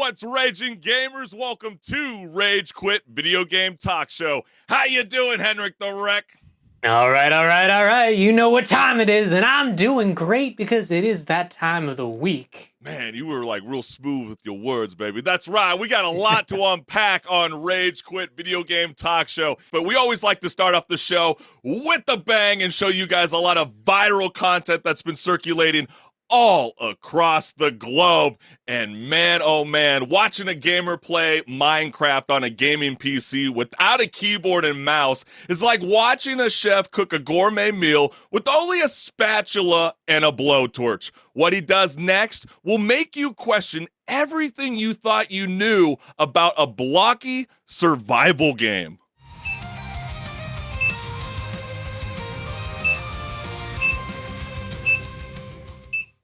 What's raging, gamers? Welcome to Rage Quit Video Game Talk Show. How you doing, HenricK the Wreck? All right. You know what time it is, and I'm doing great because it is that time of the week. Man, you were like real smooth with your words, baby. That's right. We got a lot to unpack on Rage Quit Video Game Talk Show, but we always like to start off the show with a bang and show you guys a lot of viral content that's been circulating all across the globe. And man, oh man, watching a gamer play Minecraft on a gaming PC without a keyboard and mouse is like watching a chef cook a gourmet meal with only a spatula and a blowtorch. What he does next will make you question everything you thought you knew about a blocky survival game.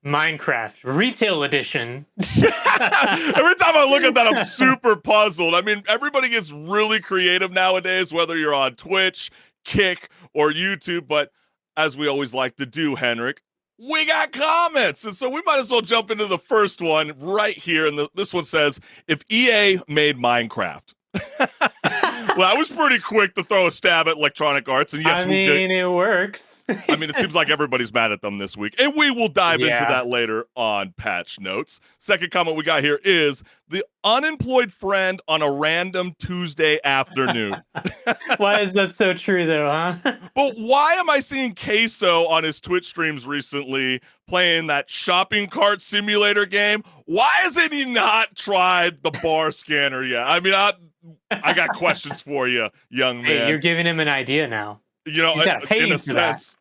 Minecraft Retail Edition. Every time I look at that, I'm super puzzled. I mean, everybody gets really creative nowadays, whether you're on Twitch, Kick, or YouTube. But as we always like to do, HenricK, we got comments. And so we might as well jump into the first one right here. And this one says, if EA made Minecraft. Well, I was pretty quick to throw a stab at Electronic Arts. And yes, it works. I mean, it seems like everybody's mad at them this week. And we will dive into that later on Patch Notes. Second comment we got here is the unemployed friend on a random Tuesday afternoon. Why is that so true, though, huh? But why am I seeing Queso on his Twitch streams recently playing that shopping cart simulator game? Why hasn't he not tried the bar scanner yet? I mean, I got questions for you, young man. Hey, you're giving him an idea now. You know, in a sense.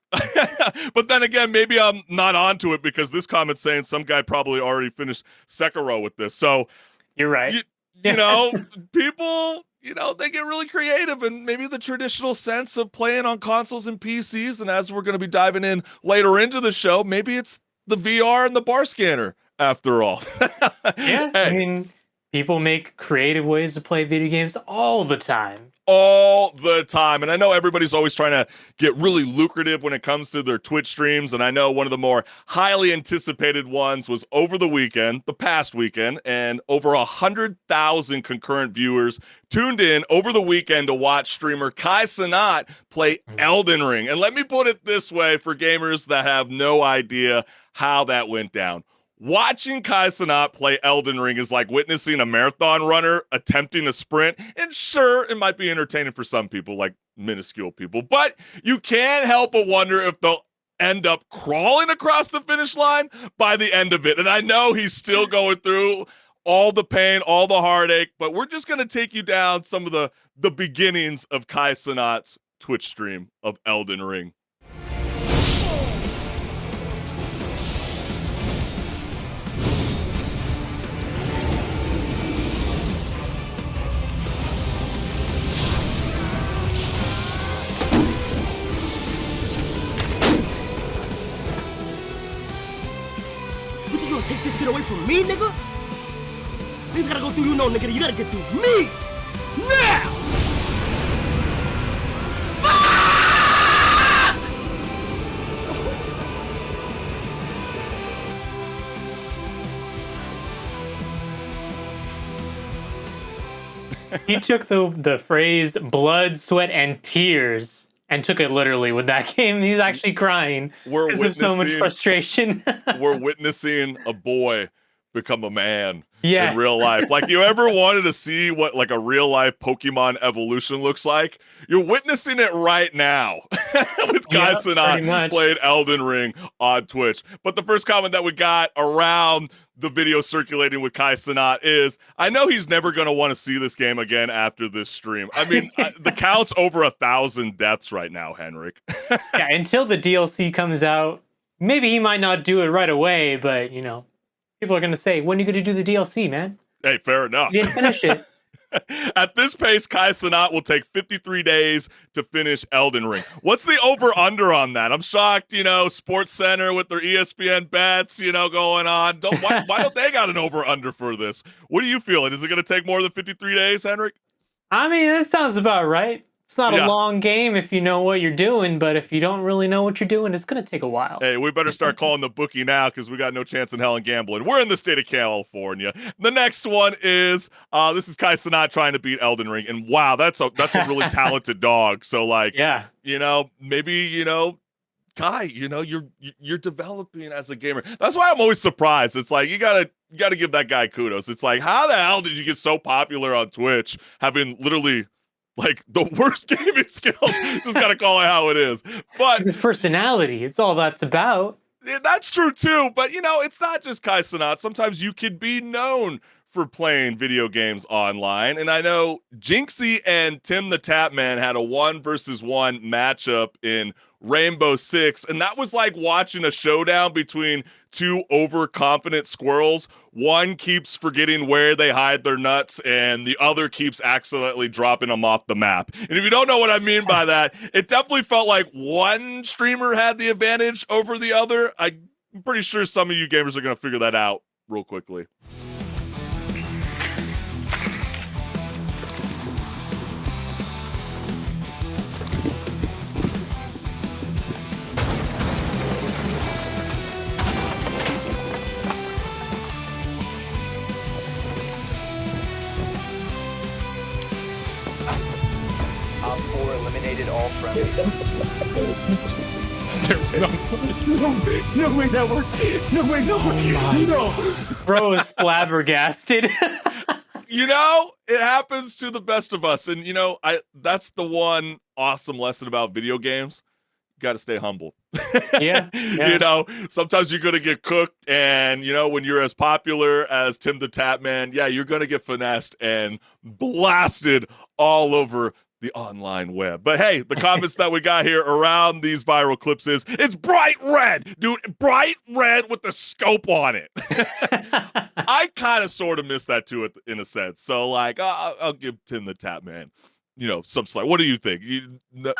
But then again, maybe I'm not onto it because this comment's saying some guy probably already finished Sekiro with this. So you're right. You know, people, you know, they get really creative, and maybe the traditional sense of playing on consoles and PCs. And as we're going to be diving in later into the show, maybe it's the VR and the bar scanner after all. Yeah, hey. I mean, people make creative ways to play video games all the time. All the time. And I know everybody's always trying to get really lucrative when it comes to their Twitch streams. And I know one of the more highly anticipated ones was over the weekend, the past weekend, and over 100,000 concurrent viewers tuned in over the weekend to watch streamer Kai Cenat play Elden Ring. And let me put it this way for gamers that have no idea how that went down. Watching Kai Cenat play Elden Ring is like witnessing a marathon runner attempting a sprint. And sure, it might be entertaining for some people, like minuscule people, but you can't help but wonder if they'll end up crawling across the finish line by the end of it. And I know he's still going through all the pain, all the heartache, but we're just going to take you down some of the beginnings of Kai Cenat's Twitch stream of Elden Ring. Take this shit away from me, nigga? Niggas gotta go through you, no, nigga. You gotta get through me now. He took the phrase blood, sweat, and tears and took it literally with that game. He's actually crying because of so much frustration. We're witnessing a boy become a man in real life. Like, you ever wanted to see what like a real life Pokemon evolution looks like? You're witnessing it right now with Kai Cenat playing Elden Ring on Twitch. But the first comment that we got around the video circulating with Kai Cenat is, I know he's never going to want to see this game again after this stream. I mean, the count's over 1,000 deaths right now, HenricK. Yeah, until the DLC comes out, maybe he might not do it right away, but, you know, people are going to say, when are you going to do the DLC, man? Hey, fair enough. You didn't finish it. At this pace, Kai Cenat will take 53 days to finish Elden Ring. What's the over-under on that? I'm shocked, you know, Sports Center with their ESPN bets, you know, going on. Why don't they got an over-under for this? What are you feeling? Is it going to take more than 53 days, HenricK? I mean, that sounds about right. It's not a long game if you know what you're doing, but if you don't really know what you're doing, it's going to take a while. Hey, we better start calling the bookie now because we got no chance in hell in gambling. We're in the state of California. The next one is this is Kai Cenat trying to beat Elden Ring, and wow, that's a really talented dog. So like, maybe Kai, you're developing as a gamer. That's why I'm always surprised. It's like you gotta give that guy kudos. It's like, how the hell did you get so popular on Twitch, having literally like the worst gaming skills? Just gotta call it how it is. But his personality, it's all that's about. That's true too. But it's not just Kai Cenat. Sometimes you could be known for playing video games online. And I know Jinxie and Tim the Tapman had a 1-versus-1 matchup in Rainbow Six, and that was like watching a showdown between two overconfident squirrels. One keeps forgetting where they hide their nuts, and the other keeps accidentally dropping them off the map. And if you don't know what I mean by that, it definitely felt like one streamer had the advantage over the other. I'm pretty sure some of you gamers are going to figure that out real quickly. Eliminated all friendlies. There's no way that works. No way. No. Bro is flabbergasted. It happens to the best of us. And, that's the one awesome lesson about video games. You got to stay humble. Yeah. Sometimes you're going to get cooked. And, when you're as popular as Tim the Tapman, you're going to get finessed and blasted all over the online web. But hey, the comments that we got here around these viral clips is, it's bright red, dude, bright red with the scope on it. I kind of sort of miss that too in a sense. So like, I'll give Tim the Tapman, some slight. What do you think?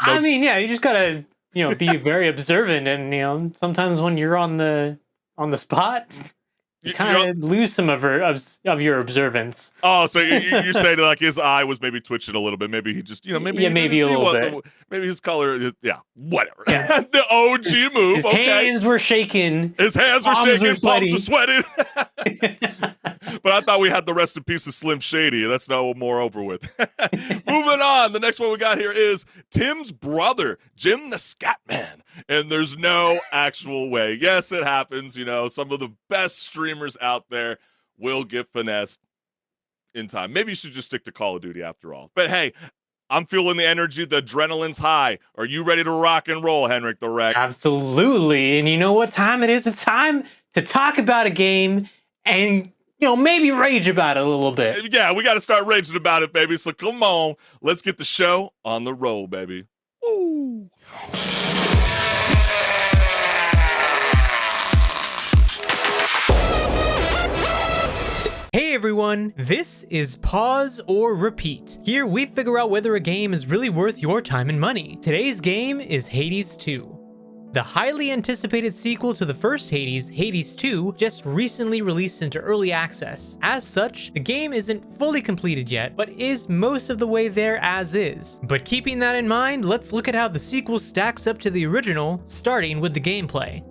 I mean, you just gotta, be very observant, and sometimes when you're on the spot, you kind of lose some of your observance. Oh, so you're saying like his eye was maybe twitching a little bit. Maybe he just, maybe a little bit. Maybe his color is, whatever. Yeah. The OG move. His hands were shaking. His hands were shaking. Palms were sweating. But I thought we had the rest in peace of Slim Shady. That's no more over with. Moving on. The next one we got here is Tim's brother, Jim the Scatman. And there's no actual way. Yes, it happens. Some of the best streamers out there will get finessed in time. Maybe you should just stick to Call of Duty after all. But hey, I'm feeling the energy. The adrenaline's high. Are you ready to rock and roll, HenricK the Wreck? Absolutely. And you know what time it is? It's time to talk about a game and maybe rage about it a little bit. Yeah, we got to start raging about it, baby. So come on, let's get the show on the roll, baby. Woo! Hey everyone, this is Pause or Repeat. Here we figure out whether a game is really worth your time and money. Today's game is Hades 2. The highly anticipated sequel to the first Hades, Hades 2, just recently released into early access. As such, the game isn't fully completed yet, but is most of the way there as is. But keeping that in mind, let's look at how the sequel stacks up to the original, starting with the gameplay.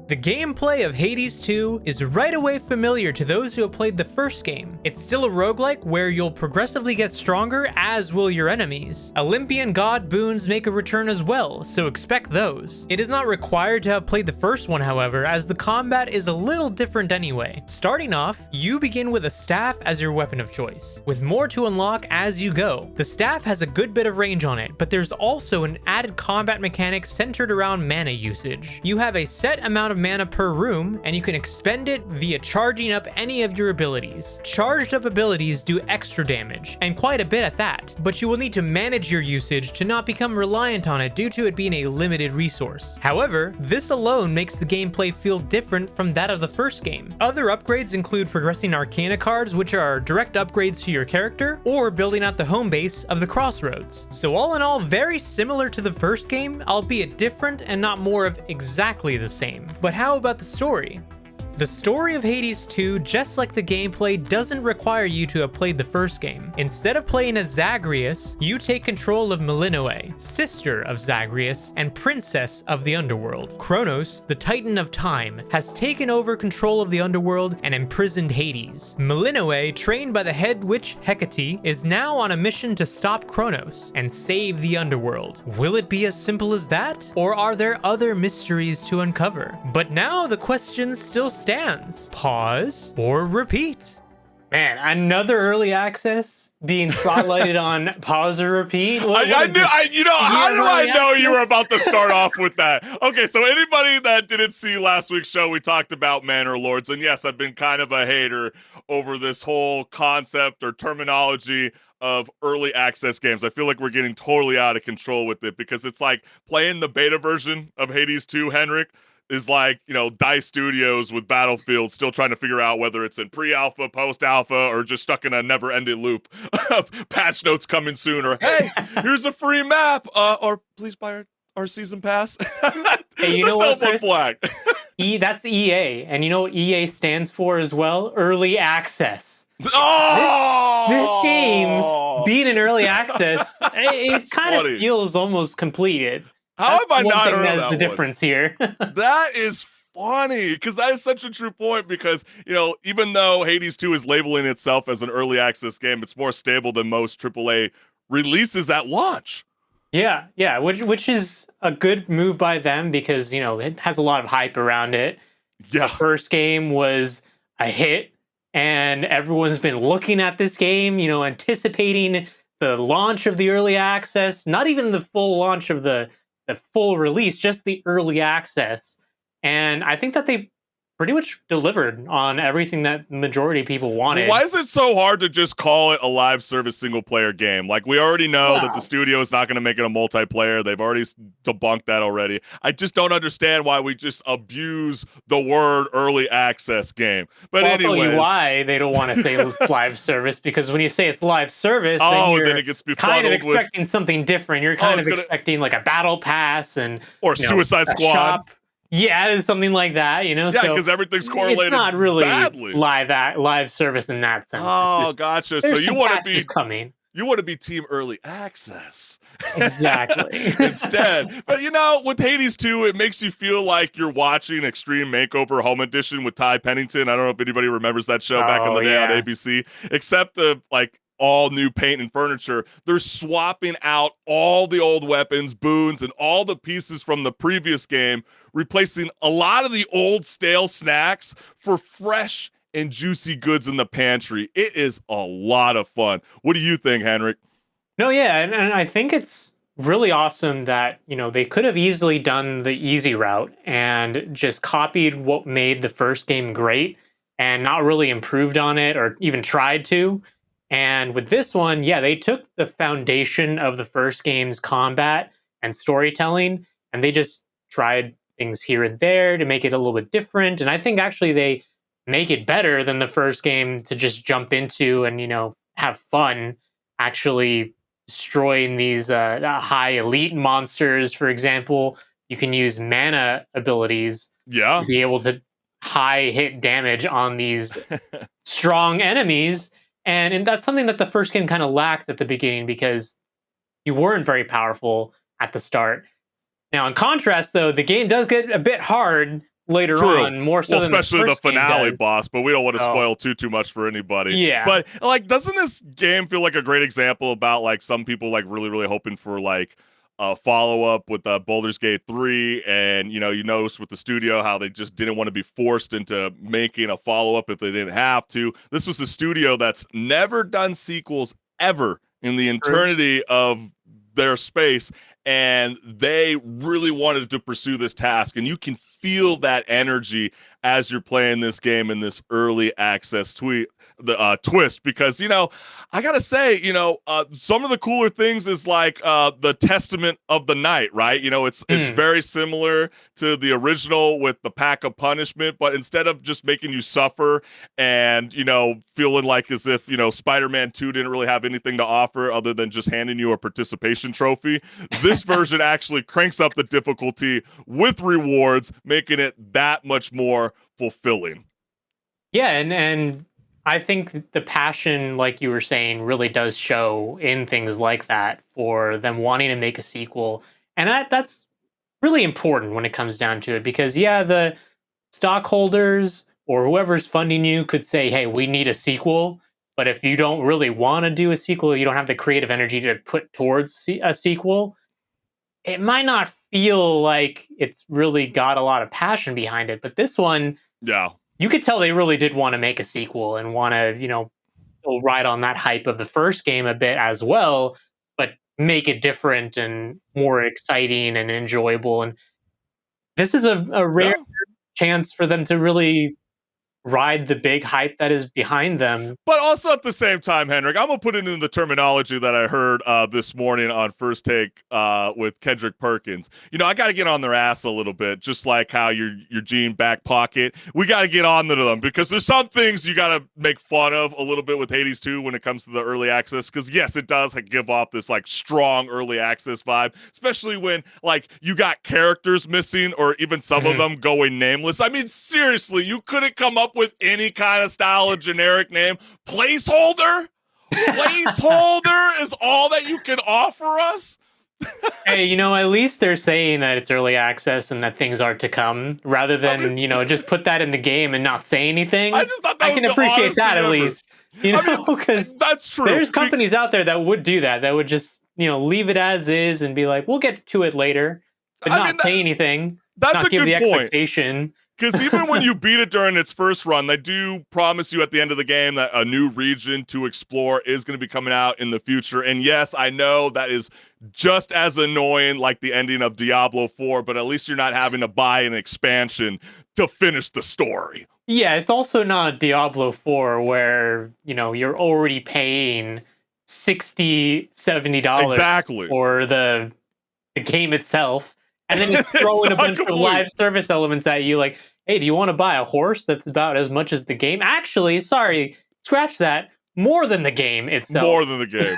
The gameplay of Hades 2 is right away familiar to those who have played the first game. It's still a roguelike where you'll progressively get stronger, as will your enemies. Olympian god boons make a return as well, so expect those. It is not required to have played the first one, however, as the combat is a little different anyway. Starting off, you begin with a staff as your weapon of choice, with more to unlock as you go. The staff has a good bit of range on it, but there's also an added combat mechanic centered around mana usage. You have a set amount of mana per room, and you can expend it via charging up any of your abilities. Charged up abilities do extra damage, and quite a bit at that, but you will need to manage your usage to not become reliant on it due to it being a limited resource. However, this alone makes the gameplay feel different from that of the first game. Other upgrades include progressing Arcana cards, which are direct upgrades to your character, or building out the home base of the Crossroads. So all in all, very similar to the first game, albeit different and not more of exactly the same. But how about the story? The story of Hades 2, just like the gameplay, doesn't require you to have played the first game. Instead of playing as Zagreus, you take control of Millennial, sister of Zagreus and princess of the underworld. Kronos, the Titan of Time, has taken over control of the underworld and imprisoned Hades. Millennial, trained by the head witch Hecate, is now on a mission to stop Kronos and save the underworld. Will it be as simple as that? Or are there other mysteries to uncover? But now the question still stands. Pause or repeat? Man, another early access being spotlighted on pause or repeat. How do I know you were about to start off with that? Okay, so anybody that didn't see last week's show, we talked about Manor Lords, and yes, I've been kind of a hater over this whole concept or terminology of early access games. I feel like we're getting totally out of control with it because it's like playing the beta version of Hades 2, HenricK, is like, DICE Studios with Battlefield still trying to figure out whether it's in pre-alpha, post-alpha, or just stuck in a never-ending loop of patch notes coming soon, or hey, here's a free map, or please buy our season pass. Hey, you know what, Chris? Flag. That's EA, and you know what EA stands for as well? Early access. Oh! This game, being in early access, it kind of feels almost completed. How have I not heard that? That's the difference here. That is funny, because that is such a true point, because, even though Hades 2 is labeling itself as an early access game, it's more stable than most AAA releases at launch. Yeah, which is a good move by them because, it has a lot of hype around it. Yeah. The first game was a hit, and everyone's been looking at this game, anticipating the launch of the early access, not even the full launch of the full release, just the early access. And I think that they pretty much delivered on everything that the majority of people wanted. Why is it so hard to just call it a live service single player game? Like, we already know that the studio is not going to make it a multiplayer. They've already debunked that already. I just don't understand why we just abuse the word early access game. But I'll tell you anyways, why they don't want to say live service, because when you say it's live service, then it gets kind of expecting something different. You're kind of expecting like a battle pass or Suicide Squad. Shop. Yeah, it's something like that, Yeah, because everything's correlated. It's not really badly. live service in that sense. Oh, gotcha. So you want to be coming. You want to be team early access. Exactly. Instead. But with Hades 2, it makes you feel like you're watching Extreme Makeover Home Edition with Ty Pennington. I don't know if anybody remembers that show back in the day on ABC. Except the all new paint and furniture. They're swapping out all the old weapons, boons, and all the pieces from the previous game, replacing a lot of the old stale snacks for fresh and juicy goods in the pantry. It is a lot of fun. What do you think, HenricK? No, yeah, and I think it's really awesome that, they could have easily done the easy route and just copied what made the first game great and not really improved on it or even tried to. And with this one, they took the foundation of the first game's combat and storytelling, and they just tried things here and there to make it a little bit different. And I think actually they make it better than the first game to just jump into and, have fun actually destroying these high elite monsters. For example, you can use mana abilities to be able to high hit damage on these strong enemies. And that's something that the first game kind of lacked at the beginning because you weren't very powerful at the start. Now, in contrast, though, the game does get a bit hard later on, more so than especially the finale does. boss, but we don't want to spoil too much for anybody. Yeah. But doesn't this game feel like a great example about some people really, really hoping for a follow-up with Baldur's Gate 3, and you notice with the studio how they just didn't want to be forced into making a follow-up if they didn't have to. This was a studio that's never done sequels ever in the eternity of their space, and they really wanted to pursue this task, and you can feel that energy as you're playing this game in this early access twist, because I gotta say, some of the cooler things is the Testament of the Night, right? It's very similar to the original with the pack of punishment, but instead of just making you suffer and feeling like as if Spider-Man 2 didn't really have anything to offer other than just handing you a participation trophy, this this version actually cranks up the difficulty with rewards, making it that much more fulfilling. Yeah, and I think the passion, like you were saying, really does show in things like that for them wanting to make a sequel. And that's really important when it comes down to it, because yeah, the stockholders or whoever's funding you could say, hey, we need a sequel. But if you don't really want to do a sequel, you don't have the creative energy to put towards a sequel, it might not feel like it's really got a lot of passion behind it. But this one, Yeah. you could tell they really did want to make a sequel and want to, still ride on that hype of the first game a bit as well, but make it different and more exciting and enjoyable. And this is a rare Yeah. chance for them to really ride the big hype that is behind them. But also at the same time, HenricK, I'm gonna put it in the terminology that I heard this morning on First Take with Kendrick Perkins. I got to get on their ass a little bit, just like how your Gene back pocket. We got to get on to them because there's some things you got to make fun of a little bit with Hades 2 when it comes to the early access. Because yes, it does give off this like strong early access vibe, especially when like you got characters missing or even some of them going nameless. I mean, seriously, you couldn't come up with any kind of style of generic name. Placeholder is all that you can offer us. Hey, at least they're saying that it's early access and that things are to come, rather than just put that in the game and not say anything. I just thought that I was can the appreciate honest that thing at ever. least, because that's true. there's companies out there that would do that would just leave it as is and be like, we'll get to it later, but not say anything. That's not a give good the point. expectation. Because even when you beat it during its first run, they do promise you at the end of the game that a new region to explore is going to be coming out in the future. And yes, I know that is just as annoying like the ending of Diablo 4, but at least you're not having to buy an expansion to finish the story. Yeah, it's also not Diablo 4 where, you're already paying $60, $70 Exactly. for the game itself. And then he's throwing a bunch of live service elements at you like, hey, do you want to buy a horse that's about as much as the game? Actually, sorry, scratch that. More than the game itself. More than the game.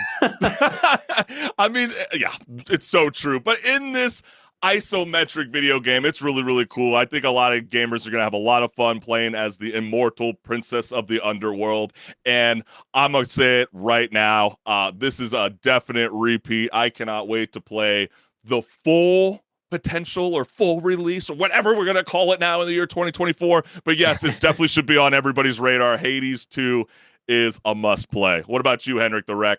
I mean, yeah, it's so true. But in this isometric video game, it's really, really cool. I think a lot of gamers are going to have a lot of fun playing as the immortal princess of the underworld. And I'm going to say it right now. This is a definite repeat. I cannot wait to play the full potential or full release or whatever we're going to call it now in the year 2024. But yes, it's definitely should be on everybody's radar. Hades 2 is a must play. What about you, HenricK the Wreck?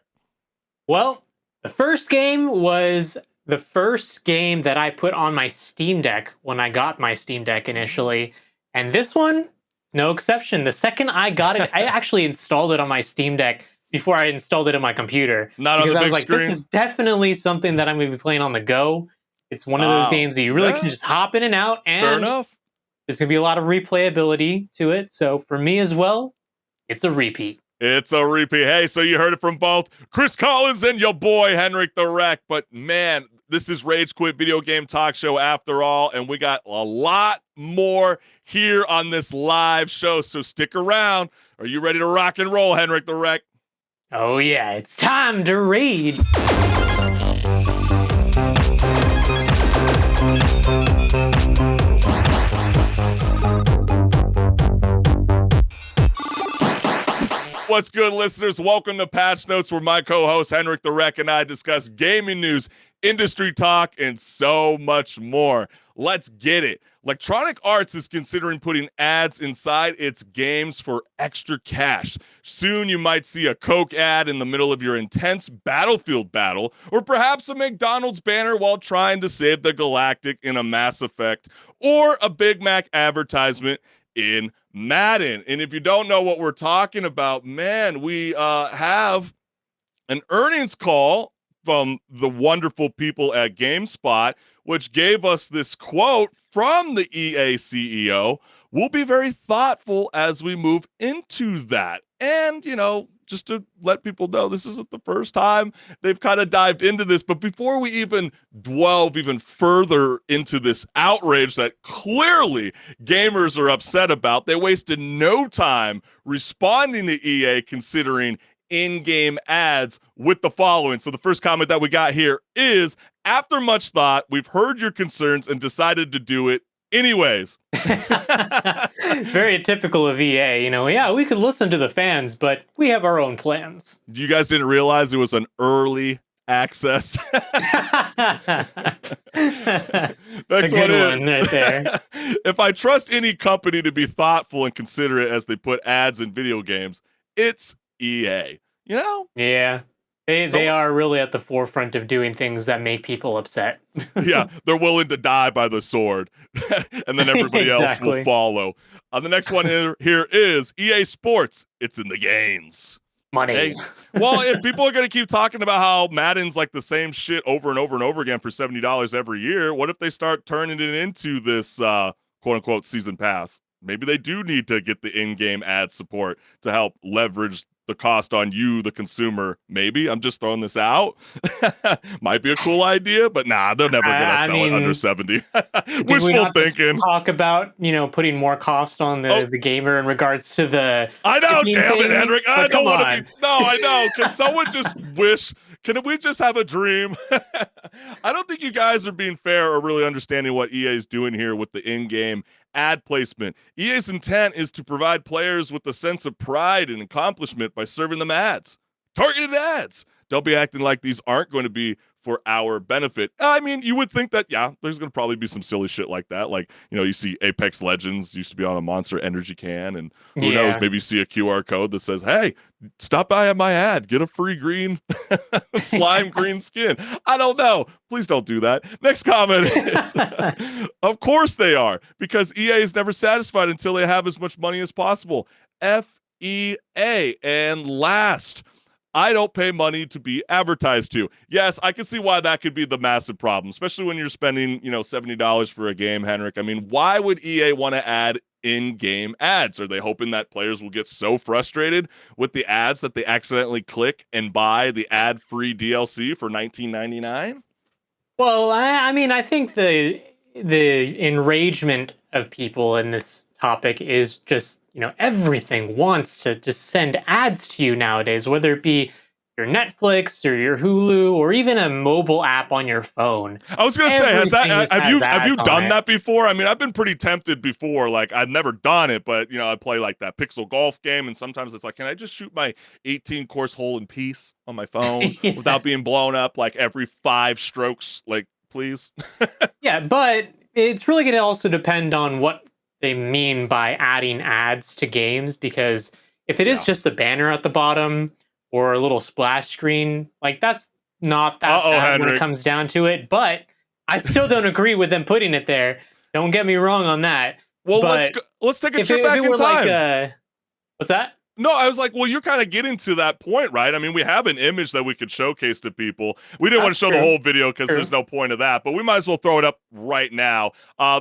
Well, the first game was the first game that I put on my Steam Deck when I got my Steam Deck initially. And this one, no exception. The second I got it, I actually installed it on my Steam Deck before I installed it on my computer. Not on the big screen? This is definitely something that I'm going to be playing on the go. It's one of those games that you really can just hop in and out, and fair enough. There's going to be a lot of replayability to it. So for me as well, it's a repeat. It's a repeat. Hey, so you heard it from both Chris Collins and your boy, HenricK the Wreck. But man, this is Rage Quit Video Game Talk Show after all, and we got a lot more here on this live show. So stick around. Are you ready to rock and roll, HenricK the Wreck? Oh yeah, it's time to rage. What's good, listeners? Welcome to Patch Notes, where my co-host HenricK the Wreck and I discuss gaming news, industry talk, and so much more. Let's get it. Electronic Arts is considering putting ads inside its games for extra cash. Soon you might see a Coke ad in the middle of your intense Battlefield battle, or perhaps a McDonald's banner while trying to save the Galactic in a Mass Effect, or a Big Mac advertisement in Madden. And if you don't know what we're talking about, man, we have an earnings call from the wonderful people at GameSpot, which gave us this quote from the EA CEO. We'll be very thoughtful as we move into that. And, just to let people know, this isn't the first time they've kind of dived into this. But before we even delve even further into this outrage that clearly gamers are upset about, they wasted no time responding to EA considering in-game ads with the following. So the first comment that we got here is, after much thought, we've heard your concerns and decided to do it anyways. Very typical of EA, yeah, we could listen to the fans, but we have our own plans. You guys didn't realize it was an early access. Next good one right there. If I trust any company to be thoughtful and considerate as they put ads in video games, it's EA. Yeah. They are really at the forefront of doing things that make people upset. Yeah, they're willing to die by the sword, and then everybody else will follow. The next one here is EA Sports. It's in the games. Money. Hey, well, if people are going to keep talking about how Madden's like the same shit over and over and over again for $70 every year, what if they start turning it into this quote-unquote season pass? Maybe they do need to get the in-game ad support to help leverage the cost on you, the consumer. Maybe. I'm just throwing this out. Might be a cool idea, but nah, they're never going to sell it under 70. Wishful thinking. Talk about, putting more cost on the gamer in regards to the... I know, damn it, Henrik. I don't want to be... No, I know. Can someone just wish... Can we just have a dream? I don't think you guys are being fair or really understanding what EA is doing here with the in-game ad placement. EA's intent is to provide players with a sense of pride and accomplishment by serving them ads. Targeted ads. Don't be acting like these aren't going to be for our benefit. I mean, you would think that, yeah, there's going to probably be some silly shit like that. Like, you see Apex Legends used to be on a Monster Energy can, and who knows, maybe you see a QR code that says, hey, stop by my ad, get a free green slime green skin. I don't know. Please don't do that. Next comment is, of course they are, because EA is never satisfied until they have as much money as possible. FEA. And last, I don't pay money to be advertised to. Yes, I can see why that could be the massive problem, especially when you're spending, $70 for a game, HenricK. I mean, why would EA want to add in-game ads? Are they hoping that players will get so frustrated with the ads that they accidentally click and buy the ad-free DLC for $19.99? Well, I think the enragement of people in this topic is just, everything wants to just send ads to you nowadays, whether it be your Netflix or your Hulu or even a mobile app on your phone. I was going to say, have you done that before? I mean, I've been pretty tempted before. Like, I've never done it, but I play like that pixel golf game, and sometimes it's like, can I just shoot my 18-course hole in peace on my phone without being blown up like every 5 strokes? Like, please. Yeah, but it's really going to also depend on what they mean by adding ads to games, because if it is just a banner at the bottom or a little splash screen, like that's not that bad when it comes down to it. But I still don't agree with them putting it there. Don't get me wrong on that. Well, let's take a trip back in time. What's that? No, I was like, well, you're kind of getting to that point, right? I mean, we have an image that we could showcase to people. We didn't want to show the whole video because there's no point of that, but we might as well throw it up right now.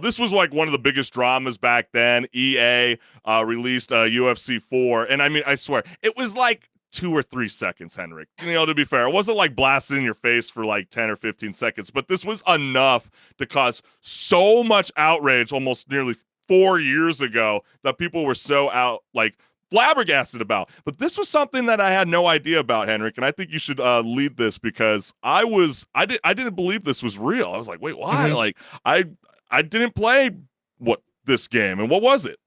This was like one of the biggest dramas back then. EA released UFC 4, and I mean, I swear, it was like 2 or 3 seconds, HenricK. To be fair, it wasn't like blasting in your face for like 10 or 15 seconds, but this was enough to cause so much outrage almost nearly 4 years ago that people were so flabbergasted about. But this was something that I had no idea about, HenricK, and I think you should lead this, because I didn't believe this was real. I was like, wait, what? Mm-hmm. Like, I didn't play this game, and what was it?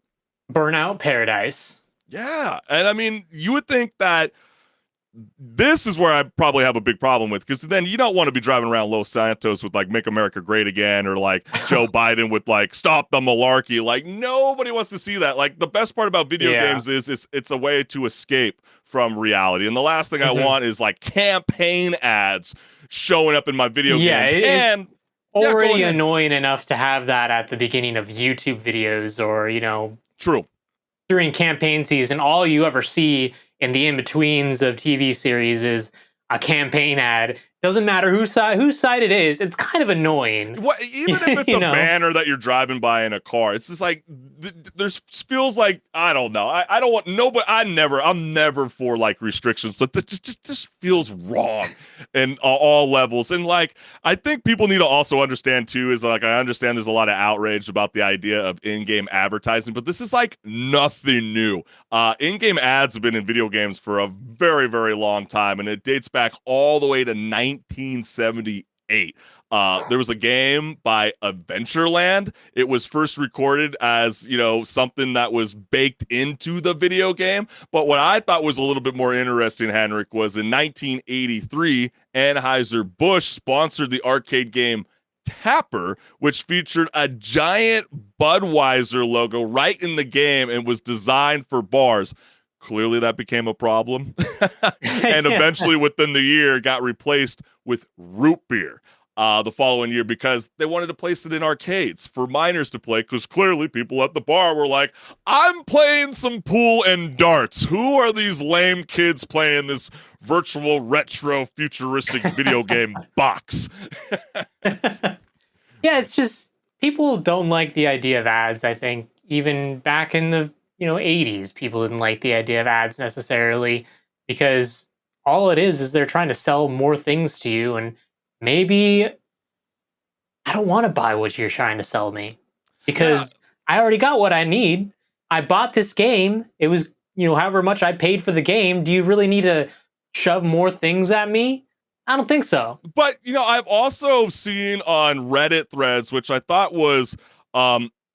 Burnout Paradise. Yeah, and I mean, you would think that this is where I probably have a big problem with, because then you don't want to be driving around Los Santos with like "Make America Great Again" or like Joe Biden with like "Stop the Malarkey." Like, nobody wants to see that. Like, the best part about video games is it's a way to escape from reality. And the last thing I want is like campaign ads showing up in my video games. And already annoying enough to have that at the beginning of YouTube videos, or true, during campaign season. All you ever see in the in-betweens of TV series is a campaign ad. Doesn't matter whose side it is. It's kind of annoying. Even if it's a banner that you're driving by in a car, it's just like there's feels like, I don't know. I don't want nobody. I'm never for like restrictions, but this just feels wrong in all levels. And like, I think people need to also understand too, is like, I understand there's a lot of outrage about the idea of in-game advertising, but this is like nothing new. In-game ads have been in video games for a very, very long time, and it dates back all the way to 1978. 2008. There was a game by Adventureland. It was first recorded as, something that was baked into the video game. But what I thought was a little bit more interesting, HenricK, was in 1983, Anheuser-Busch sponsored the arcade game Tapper, which featured a giant Budweiser logo right in the game and was designed for bars. Clearly that became a problem. And eventually within the year got replaced with root beer the following year because they wanted to place it in arcades for minors to play, because clearly people at the bar were like, I'm playing some pool and darts. Who are these lame kids playing this virtual retro futuristic video game box? Yeah, it's just people don't like the idea of ads. I think even back in the 80s, people didn't like the idea of ads necessarily, because all it is they're trying to sell more things to you, and maybe I don't want to buy what you're trying to sell me because I already got what I need. I bought this game. It was, however much I paid for the game. Do you really need to shove more things at me? I don't think so. But, I've also seen on Reddit threads, which I thought was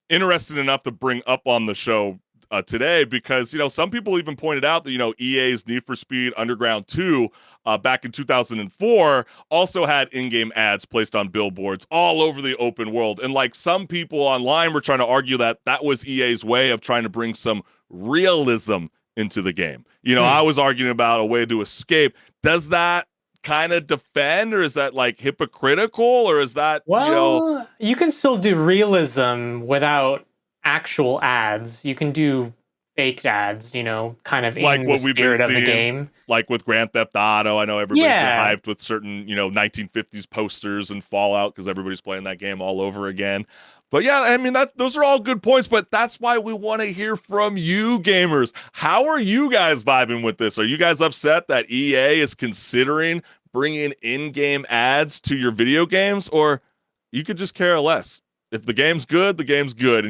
interesting enough to bring up on the show today, because, some people even pointed out that, EA's Need for Speed Underground 2 back in 2004 also had in-game ads placed on billboards all over the open world. And like some people online were trying to argue that that was EA's way of trying to bring some realism into the game. I was arguing about a way to escape. Does that kind of defend, or is that like hypocritical, or is that, you can still do realism without actual ads. You can do faked ads, kind of like in what the we've spirit been of the seeing, game. like with Grand Theft Auto. I know everybody's been hyped with certain, 1950s posters and Fallout because everybody's playing that game all over again. But yeah, I mean, those are all good points, but that's why we want to hear from you gamers. How are you guys vibing with this? Are you guys upset that EA is considering bringing in-game ads to your video games, or you could just care less? If the game's good, and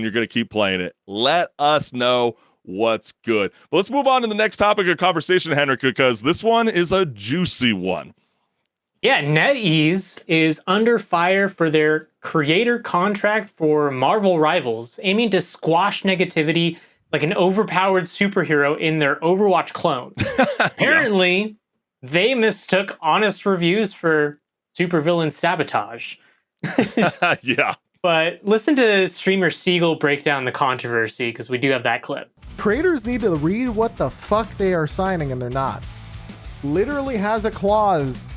you're going to keep playing it. Let us know what's good. But let's move on to the next topic of conversation, HenricK, because this one is a juicy one. Yeah, NetEase is under fire for their creator contract for Marvel Rivals, aiming to squash negativity like an overpowered superhero in their Overwatch clone. Apparently, they mistook honest reviews for supervillain sabotage. Yeah. But listen to streamer Siegel break down the controversy, because we do have that clip. Creators need to read what the fuck they are signing, and they're not. Literally has a clause.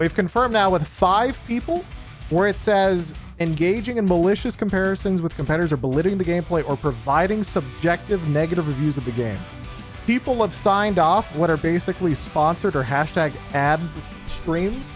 We've confirmed now with 5 people where it says engaging in malicious comparisons with competitors or belittling the gameplay or providing subjective negative reviews of the game. People have signed off what are basically sponsored or hashtag ad streams,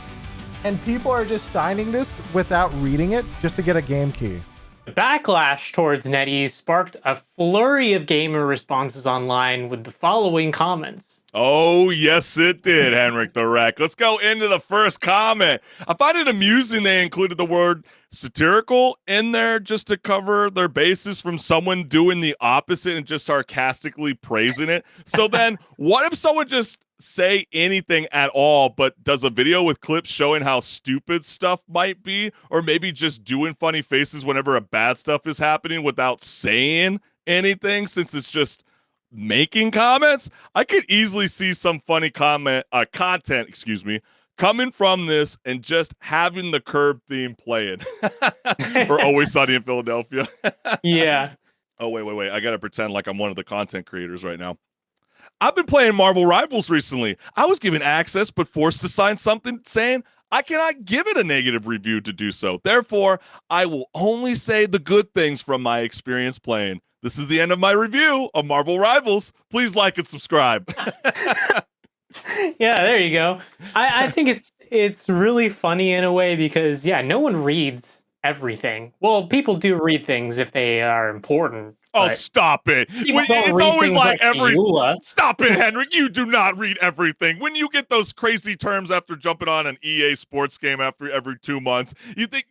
and people are just signing this without reading it just to get a game key. The backlash towards NetEase sparked a flurry of gamer responses online with the following comments. Oh, yes, it did, HenricK the Wreck. Let's go into the first comment. I find it amusing they included the word satirical in there just to cover their bases from someone doing the opposite and just sarcastically praising it. So then what if someone just say anything at all, but does a video with clips showing how stupid stuff might be, or maybe just doing funny faces whenever a bad stuff is happening without saying anything, since it's just making comments? I could easily see some funny content, coming from this and just having the Curb theme playing. Or Always Sunny in Philadelphia. Yeah. Oh, wait. I gotta pretend like I'm one of the content creators right now. I've been playing Marvel Rivals recently. I was given access, but forced to sign something saying I cannot give it a negative review to do so. Therefore, I will only say the good things from my experience playing. This is the end of my review of Marvel Rivals. Please like and subscribe. Yeah, there you go. I think it's really funny in a way because, no one reads everything. Well, people do read things if they are important. Oh, stop it. It's always like Stop it, HenricK. You do not read everything. When you get those crazy terms after jumping on an EA sports game after every 2 months, you think,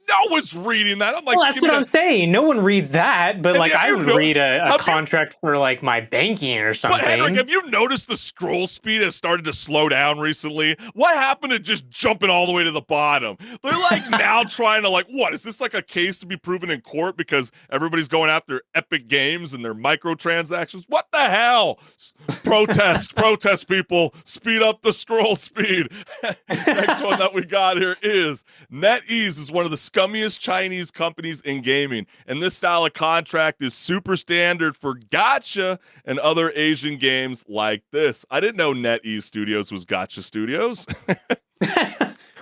No one's reading that. I'm like, Well, that's what I'm saying. No one reads that, but And like have I you would no- read a have you- contract for like my banking or But Henrik, something. have you noticed the scroll speed has started to slow down recently? What happened to just jumping all the way to the bottom? They're like now trying to like, what is this like a case to be proven in court because everybody's going after Epic Games and their microtransactions? What the hell? Protest, people. Speed up the scroll speed. Next one that we got here is NetEase is one of the scummiest Chinese companies in gaming, and this style of contract is super standard for gacha and other Asian games like this. I didn't know NetEase Studios was gacha studios.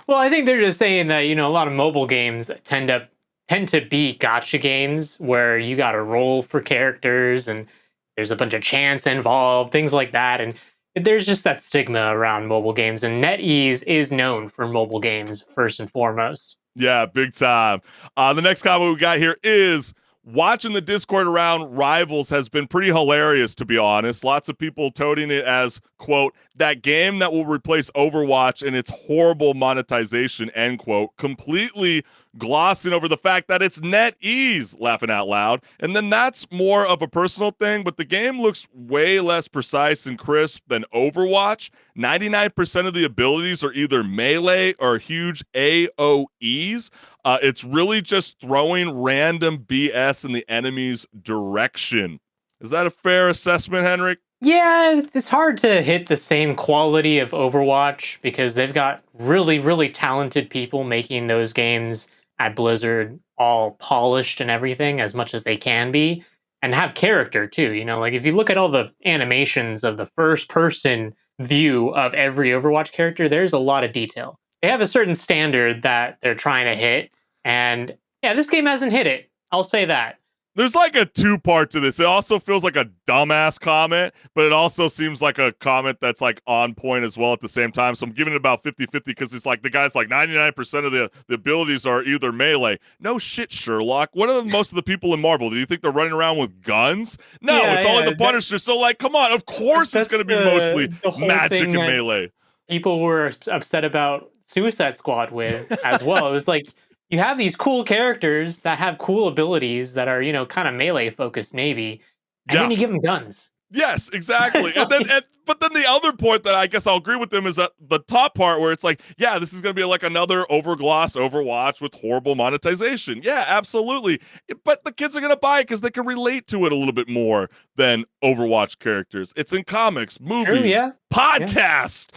Well, I think they're just saying that, a lot of mobile games tend to be gacha games where you got to roll for characters and there's a bunch of chance involved, things like that. And there's just that stigma around mobile games. And NetEase is known for mobile games first and foremost. Yeah, big time. The next comment we got here is watching the Discord around Rivals has been pretty hilarious, to be honest. Lots of people toting it as, quote, that game that will replace Overwatch and its horrible monetization, end quote, completely glossing over the fact that it's NetEase, laughing out loud. And then that's more of a personal thing, but the game looks way less precise and crisp than Overwatch. 99% of the abilities are either melee or huge AoEs. It's really just throwing random BS in the enemy's direction. Is that a fair assessment, Henrik? Yeah, it's hard to hit the same quality of Overwatch because they've got really, really talented people making those games at Blizzard all polished and everything as much as they can be and have character too. Like if you look at all the animations of the first person view of every Overwatch character, there's a lot of detail. They have a certain standard that they're trying to hit. And yeah, this game hasn't hit it. I'll say that. There's like a two-part to this. It also feels like a dumbass comment, but it also seems like a comment that's like on point as well at the same time. So I'm giving it about 50-50 because it's like the guy's like 99% of the abilities are either melee. No shit, Sherlock. What are most of the people in Marvel? Do you think they're running around with guns? No, Yeah, it's only yeah, the Punisher. So like, come on. Of course it's going to be mostly the whole magic thing and that melee. People were upset about Suicide Squad with as well. It was like you have these cool characters that have cool abilities that are, kind of melee focused maybe, and then you give them guns. Yes, exactly. But then the other point that I guess I'll agree with them is that the top part where it's like, yeah, this is going to be like another overgloss Overwatch with horrible monetization. Yeah, absolutely. But the kids are going to buy it because they can relate to it a little bit more than Overwatch characters. It's in comics, movies, yeah. podcast,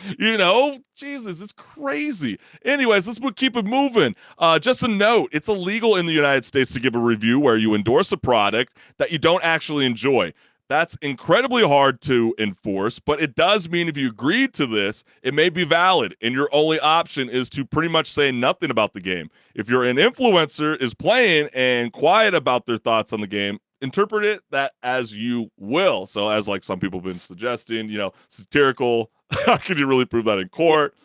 Jesus, it's crazy. Anyways, let's keep it moving. Just a note, it's illegal in the United States to give a review where you endorse a product that you don't actually enjoy. That's incredibly hard to enforce, but it does mean if you agreed to this, it may be valid, and your only option is to pretty much say nothing about the game. If you're an influencer is playing and quiet about their thoughts on the game, interpret it that as you will. So as like some people have been suggesting, satirical, how can you really prove that in court?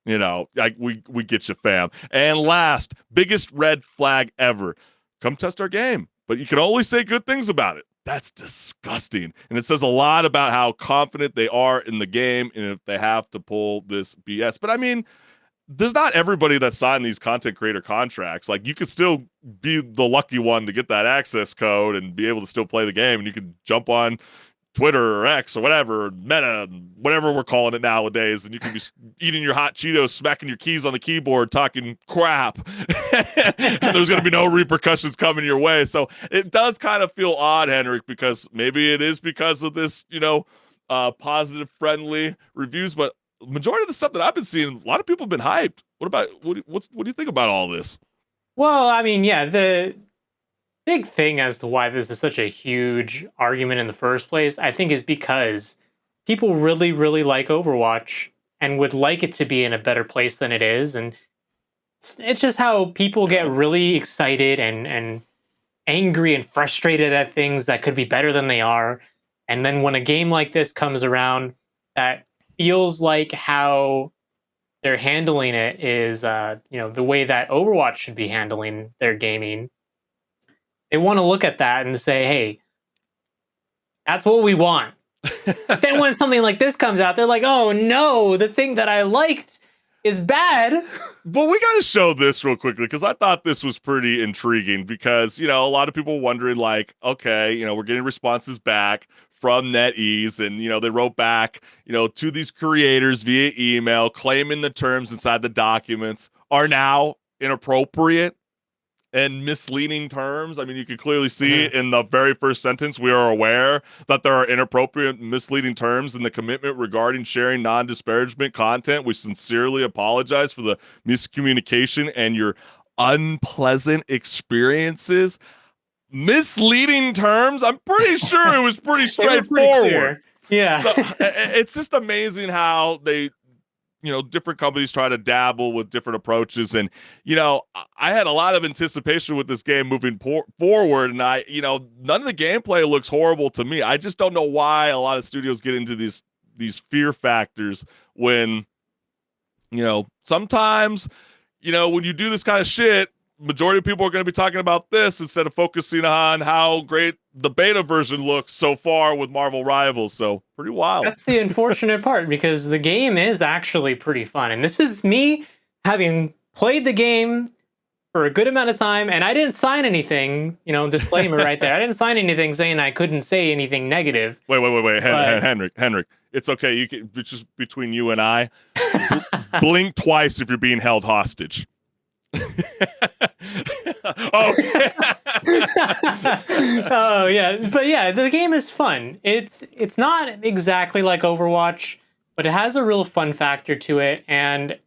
Like we get you, fam. And last, biggest red flag ever. Come test our game, but you can only say good things about it. That's disgusting. And it says a lot about how confident they are in the game and if they have to pull this BS. But I mean, there's not everybody that signed these content creator contracts. Like you could still be the lucky one to get that access code and be able to still play the game. And you could jump on Twitter or X or whatever, Meta, whatever we're calling it nowadays, and you can be eating your hot Cheetos, smacking your keys on the keyboard, talking crap, and there's going to be no repercussions coming your way. So it does kind of feel odd, Henrik, because maybe it is because of this, positive, friendly reviews, but majority of the stuff that I've been seeing, a lot of people have been hyped. What do you think about all this? Well, I mean, yeah, the big thing as to why this is such a huge argument in the first place, I think, is because people really, really like Overwatch and would like it to be in a better place than it is. And it's just how people get really excited and angry and frustrated at things that could be better than they are. And then when a game like this comes around that feels like how they're handling it is, the way that Overwatch should be handling their gaming, they want to look at that and say, hey, that's what we want. Then when something like this comes out, they're like, oh no, the thing that I liked is bad. But we got to show this real quickly because I thought this was pretty intriguing because, a lot of people wondering like, okay, we're getting responses back from NetEase and, they wrote back, to these creators via email claiming the terms inside the documents are now inappropriate and misleading terms. I mean, you can clearly see in the very first sentence, we are aware that there are inappropriate, misleading terms in the commitment regarding sharing non-disparagement content. We sincerely apologize for the miscommunication and your unpleasant experiences. Misleading terms? I'm pretty sure it was pretty straightforward. Yeah. So it's just amazing how they different companies try to dabble with different approaches. And, I had a lot of anticipation with this game moving forward. And none of the gameplay looks horrible to me. I just don't know why a lot of studios get into these fear factors when, sometimes, when you do this kind of shit, majority of people are going to be talking about this instead of focusing on how great the beta version looks so far with Marvel Rivals. So pretty wild. That's the unfortunate part because the game is actually pretty fun. And this is me having played the game for a good amount of time, and I didn't sign anything, disclaimer right there. I didn't sign anything saying I couldn't say anything negative. Wait. HenricK, it's okay. You can, it's just between you and I. Blink twice if you're being held hostage. Oh yeah, but yeah, the game is fun. It's not exactly like Overwatch, but it has a real fun factor to it, and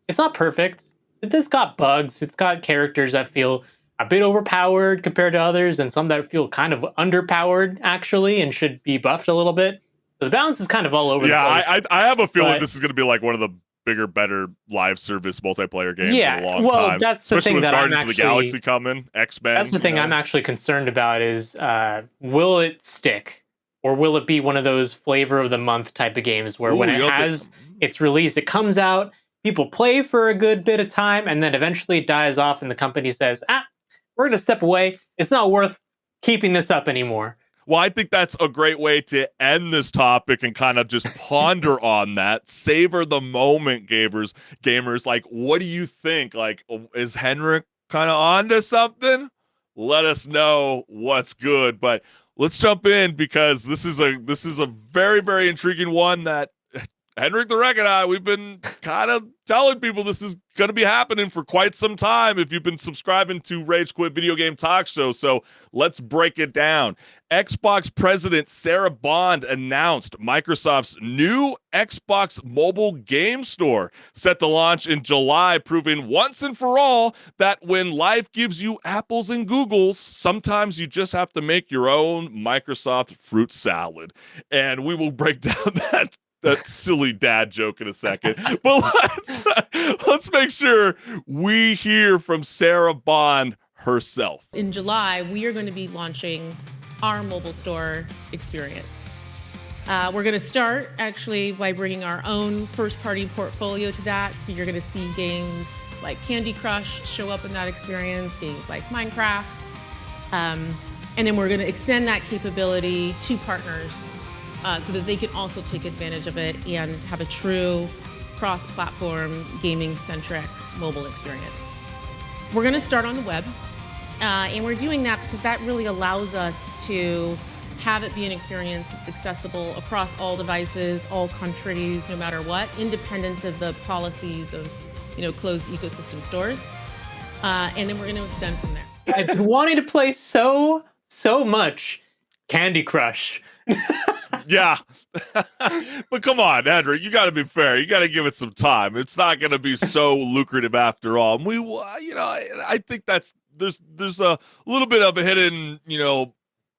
it's not perfect. It's got bugs. It's got characters that feel a bit overpowered compared to others, and some that feel kind of underpowered actually, and should be buffed a little bit. So the balance is kind of all over the place. Yeah, I have a feeling this is going to be like one of the bigger, better live service multiplayer games in a long time. That's the especially thing with that Guardians I'm of the Galaxy coming, X-Men. That's the thing I'm actually concerned about is will it stick, or will it be one of those flavor of the month type of games where when it has its release, it comes out, people play for a good bit of time, and then eventually it dies off, and the company says, we're going to step away. It's not worth keeping this up anymore. Well, I think that's a great way to end this topic and kind of just ponder on that. Savor the moment, gamers. Like, what do you think? Like, is HenricK kind of onto something? Let us know what's good. But let's jump in because this is a very, very intriguing one that HenricK the Wreck and I, we've been kind of telling people this is going to be happening for quite some time if you've been subscribing to Rage Quit Video Game Talk Show. So let's break it down. Xbox President Sarah Bond announced Microsoft's new Xbox mobile game store set to launch in July, proving once and for all that when life gives you apples and Googles, sometimes you just have to make your own Microsoft fruit salad. And we will break down that silly dad joke in a second. But let's make sure we hear from Sarah Bond herself. In July, we are going to be launching our mobile store experience. We're going to start actually by bringing our own first-party portfolio to that. So you're going to see games like Candy Crush show up in that experience, games like Minecraft. And then we're going to extend that capability to partners so that they can also take advantage of it and have a true cross-platform, gaming-centric mobile experience. We're going to start on the web, and we're doing that because that really allows us to have it be an experience that's accessible across all devices, all countries, no matter what, independent of the policies of, closed ecosystem stores. And then we're going to extend from there. I've been wanting to play so much Candy Crush. Yeah. But come on, HenricK, you got to be fair. You got to give it some time. It's not going to be so lucrative after all. And I think there's a little bit of a hidden,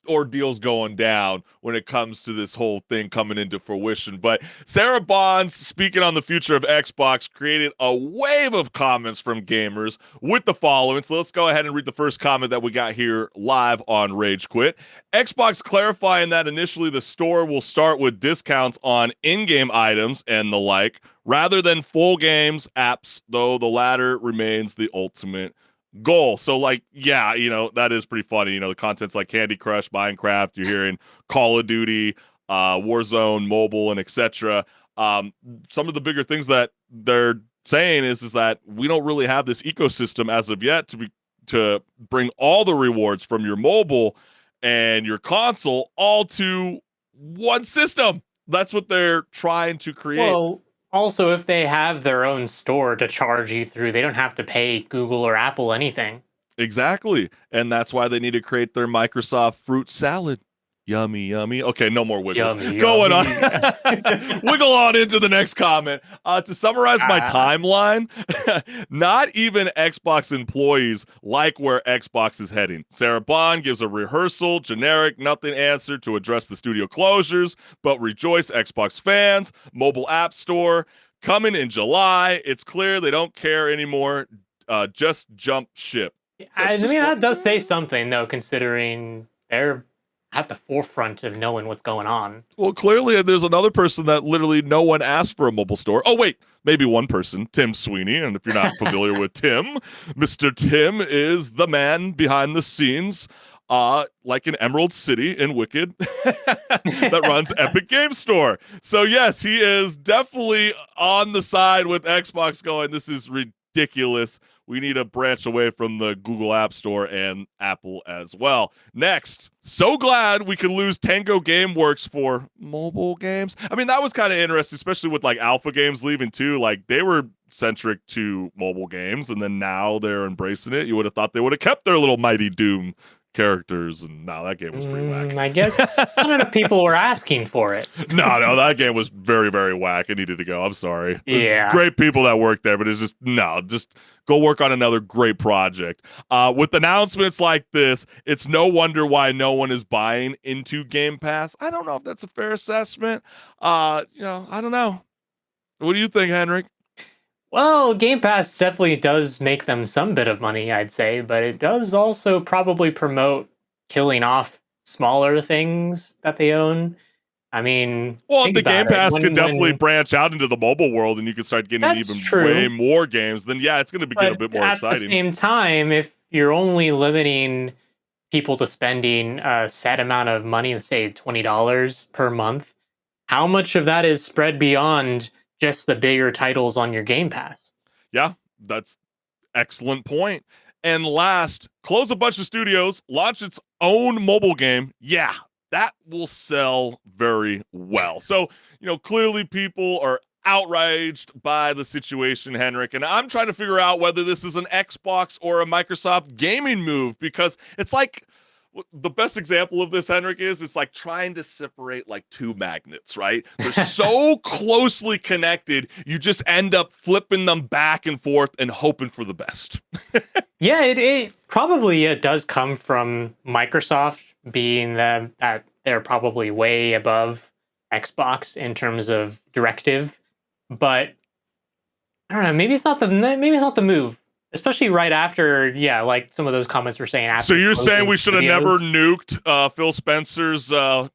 ordeals going down when it comes to this whole thing coming into fruition. But Sarah Bonds, speaking on the future of Xbox, created a wave of comments from gamers with the following. So let's go ahead and read the first comment that we got here live on Rage Quit. Xbox clarifying that initially the store will start with discounts on in-game items and the like, rather than full games, apps, though the latter remains the ultimate goal. So that is pretty funny. The content's like Candy Crush, Minecraft, you're hearing Call of Duty, Warzone, mobile, and etc. Some of the bigger things that they're saying is that we don't really have this ecosystem as of yet to bring all the rewards from your mobile and your console all to one system. That's what they're trying to create. Well, also, if they have their own store to charge you through, they don't have to pay Google or Apple anything. Exactly. And that's why they need to create their Microsoft fruit salad. Yummy, yummy. Okay, no more wiggles. Yummy, Going yummy. on. Wiggle on into the next comment. To summarize my timeline, not even Xbox employees like where Xbox is heading. Sarah Bond gives a rehearsal, generic, nothing answer to address the studio closures, but rejoice Xbox fans, mobile app store, coming in July. It's clear they don't care anymore. Just jump ship. I mean, that does say something, though, considering they're at the forefront of knowing what's going on. Well, clearly there's another person that literally no one asked for a mobile store. Oh, wait, maybe one person, Tim Sweeney. And if you're not familiar with Tim, Mr. Tim is the man behind the scenes, like in Emerald City in Wicked, that runs Epic Game Store. So yes, he is definitely on the side with Xbox going, this is ridiculous. We need to branch away from the Google App Store and Apple as well. Next, so glad we could lose Tango Gameworks for mobile games. I mean, that was kind of interesting, especially with like Alpha Games leaving too. Like they were centric to mobile games, and then now they're embracing it. You would have thought they would have kept their little Mighty Doom characters, and now that game was pretty whack. I guess not enough people were asking for it. No, that game was very, very whack. It needed to go. I'm sorry. Yeah. Great people that work there, but it's just, just go work on another great project. With announcements like this, it's no wonder why no one is buying into Game Pass. I don't know if that's a fair assessment. I don't know. What do you think, HenricK? Well, Game Pass definitely does make them some bit of money, I'd say, but it does also probably promote killing off smaller things that they own. I mean, well, think the about Game it. Pass could definitely branch out into the mobile world, and you can start getting That's even true. way more games. Then, yeah, it's going to get a bit more exciting. At the same time, if you're only limiting people to spending a set amount of money, say $20 per month, how much of that is spread beyond just the bigger titles on your Game Pass? Yeah, that's excellent point. And last, close a bunch of studios, launch its own mobile game. Yeah, that will sell very well. So, clearly people are outraged by the situation, HenricK, and I'm trying to figure out whether this is an Xbox or a Microsoft gaming move, because it's like, the best example of this, HenricK, is it's like trying to separate like two magnets, right? They're so closely connected, you just end up flipping them back and forth and hoping for the best. Yeah, it probably does come from Microsoft being that they're probably way above Xbox in terms of directive, but I don't know. Maybe it's not the move. Especially right after, like some of those comments were saying. After so you're saying we should have never studios. nuked Phil Spencer's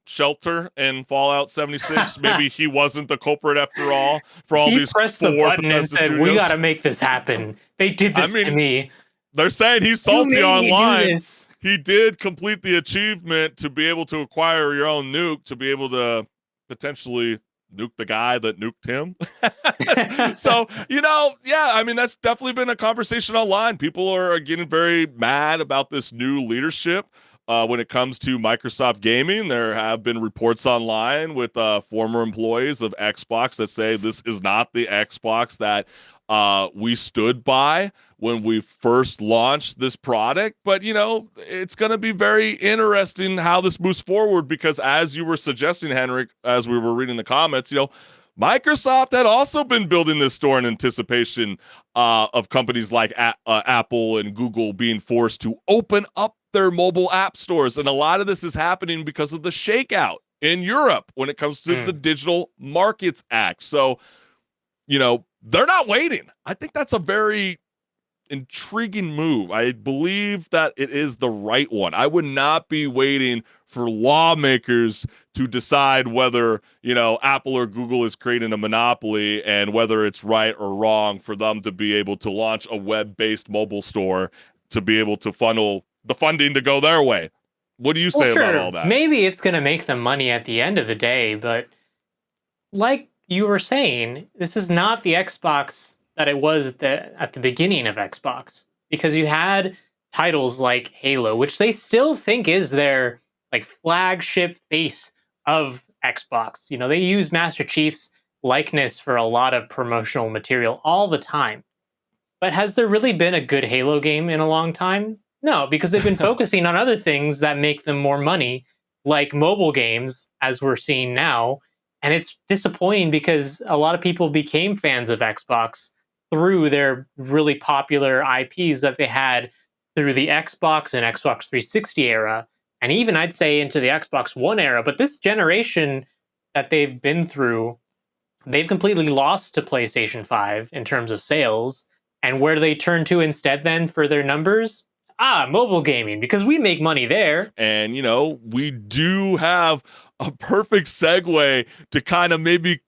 shelter in Fallout 76? Maybe he wasn't the culprit after all. For all he these pressed the four button and Bethesda said, studios? "We got to make this happen." They did this to me. They're saying he's You salty made me do online. this. He did complete the achievement to be able to acquire your own nuke, to be able to potentially nuke the guy that nuked him. So, I mean, that's definitely been a conversation online. People are getting very mad about this new leadership when it comes to Microsoft gaming. There have been reports online with former employees of Xbox that say this is not the Xbox that we stood by when we first launched this product. But, it's going to be very interesting how this moves forward, because as you were suggesting, HenricK, as we were reading the comments, Microsoft had also been building this store in anticipation of companies like Apple and Google being forced to open up their mobile app stores. And a lot of this is happening because of the shakeout in Europe when it comes to the Digital Markets Act. So, they're not waiting. I think that's a very intriguing move. I believe that it is the right one. I would not be waiting for lawmakers to decide whether, Apple or Google is creating a monopoly and whether it's right or wrong for them to be able to launch a web-based mobile store to be able to funnel the funding to go their way. What do you say about all that? Maybe it's going to make them money at the end of the day, but like you were saying, this is not the Xbox that it was at the beginning of Xbox, because you had titles like Halo, which they still think is their like flagship face of Xbox. You know, they use Master Chief's likeness for a lot of promotional material all the time. But has there really been a good Halo game in a long time? No, because they've been focusing on other things that make them more money, like mobile games, as we're seeing now. And it's disappointing because a lot of people became fans of Xbox through their really popular IPs that they had through the Xbox and Xbox 360 era, and even I'd say into the Xbox One era. But this generation that they've been through, they've completely lost to PlayStation 5 in terms of sales. And where do they turn to instead then for their numbers? Mobile gaming, because we make money there. And, you know, we do have a perfect segue to kind of maybe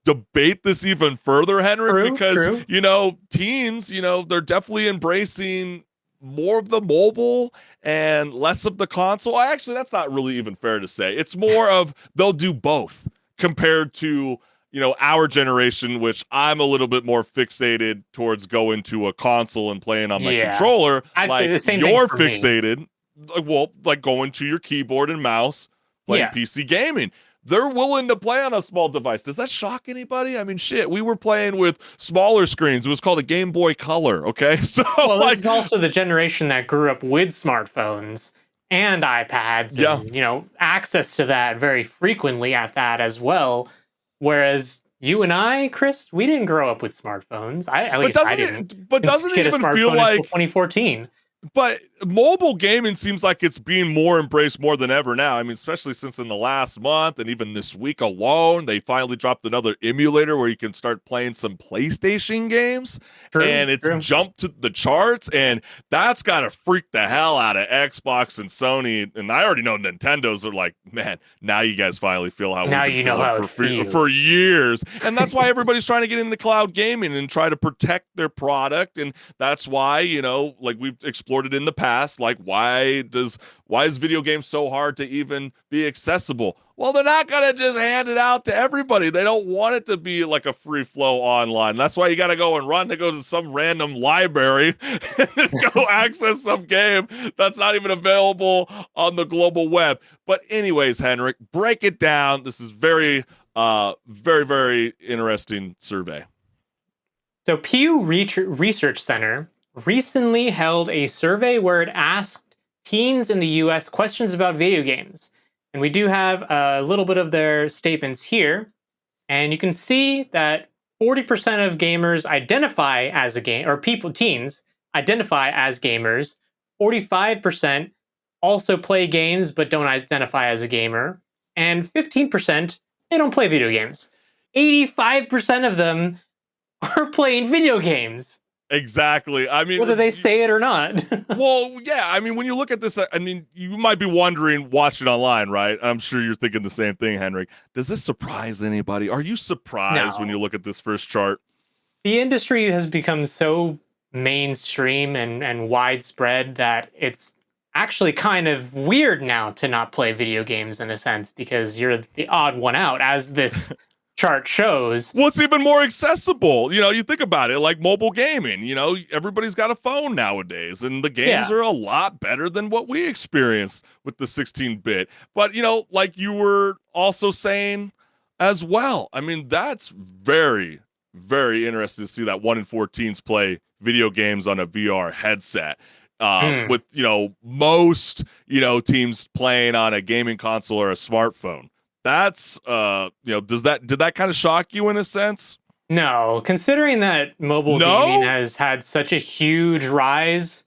debate this even further, HenricK, because, you know, teens, you know, they're definitely embracing more of the mobile and less of the console. Actually, that's not really even fair to say. It's more of they'll do both compared to, you know, our generation, which I'm a little bit more fixated towards going to a console and playing on my controller. I'd say the same you're thing for fixated, like going to your keyboard and mouse, playing PC gaming. They're willing to play on a small device. Does that shock anybody? I mean, shit, we were playing with smaller screens. It was called a Game Boy Color, okay? So, well, this is also the generation that grew up with smartphones and iPads and, you know, access to that very frequently at that as well. Whereas you and I, Chris, we didn't grow up with smartphones. At least I didn't. But doesn't it even feel like 2014? But mobile gaming seems like it's being more embraced more than ever now. I mean, especially since in the last month and even this week alone, they finally dropped another emulator where you can start playing some PlayStation games. And it's jumped to the charts, and that's got to freak the hell out of Xbox and Sony. And I already know Nintendo's are like, man, now you guys finally feel how now we've been you know how for years. And that's why everybody's trying to get into cloud gaming and try to protect their product. And that's why, you know, like we've explored it in the past, like why is video games so hard to even be accessible? Well, they're not gonna just hand it out to everybody. They don't want it to be like a free flow online. That's why you gotta go and run to go to some random library and go access some game that's not even available on the global web. But anyways, HenricK, break it down. This is very very interesting survey. So Pew Research Center recently held a survey where it asked teens in the US questions about video games. And we do have a little bit of their statements here. And you can see that 40% of gamers identify as a game, or teens identify as gamers. 45% also play games but don't identify as a gamer. And 15%, they don't play video games. 85% of them are playing video games. Exactly. I mean, whether they say it or not. Well, yeah. I mean, when you look at this, I mean, you might be wondering, watching online, right? I'm sure you're thinking the same thing, HenricK. Does this surprise anybody? Are you surprised when you look at this first chart? The industry has become so mainstream and widespread that it's actually kind of weird now to not play video games in a sense, because you're the odd one out, as this chart shows. Well, it's even more accessible. You know, you think about it, like mobile gaming, you know, everybody's got a phone nowadays, and the games are a lot better than what we experienced with the 16-bit. But, you know, like you were also saying as well, I mean, that's very, very interesting to see that 1 in 4 teens play video games on a VR headset. With, you know, most, you know, teams playing on a gaming console or a smartphone. That's you know, did that kind of shock you in a sense? No, considering that mobile gaming has had such a huge rise.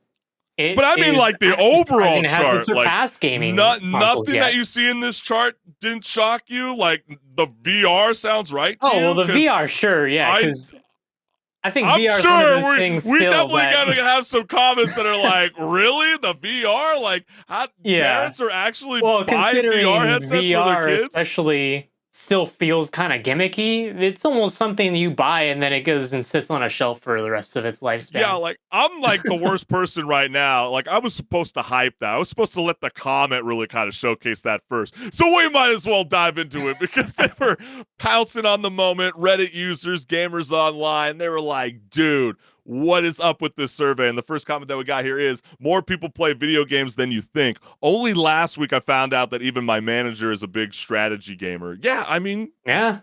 But I mean, like the overall chart, like gaming. Nothing that you see in this chart didn't shock you. Like the VR sounds right to you. Oh well, the VR, sure, yeah. Because I think VR is one of those things. We definitely gotta have some comments that are like, really, the VR? Like, how parents are actually buying VR headsets for their kids? Especially still feels kind of gimmicky. It's almost something you buy and then it goes and sits on a shelf for the rest of its lifespan. Yeah, like I'm like the worst person right now. Like I was supposed to hype that. I was supposed to let the comment really kind of showcase that first. So we might as well dive into it because they were pouncing on the moment. Reddit users, gamers online, they were like, dude, what is up with this survey? And the first comment that we got here is more people play video games than you think. Only last week I found out that even my manager is a big strategy gamer. Yeah, I mean, yeah.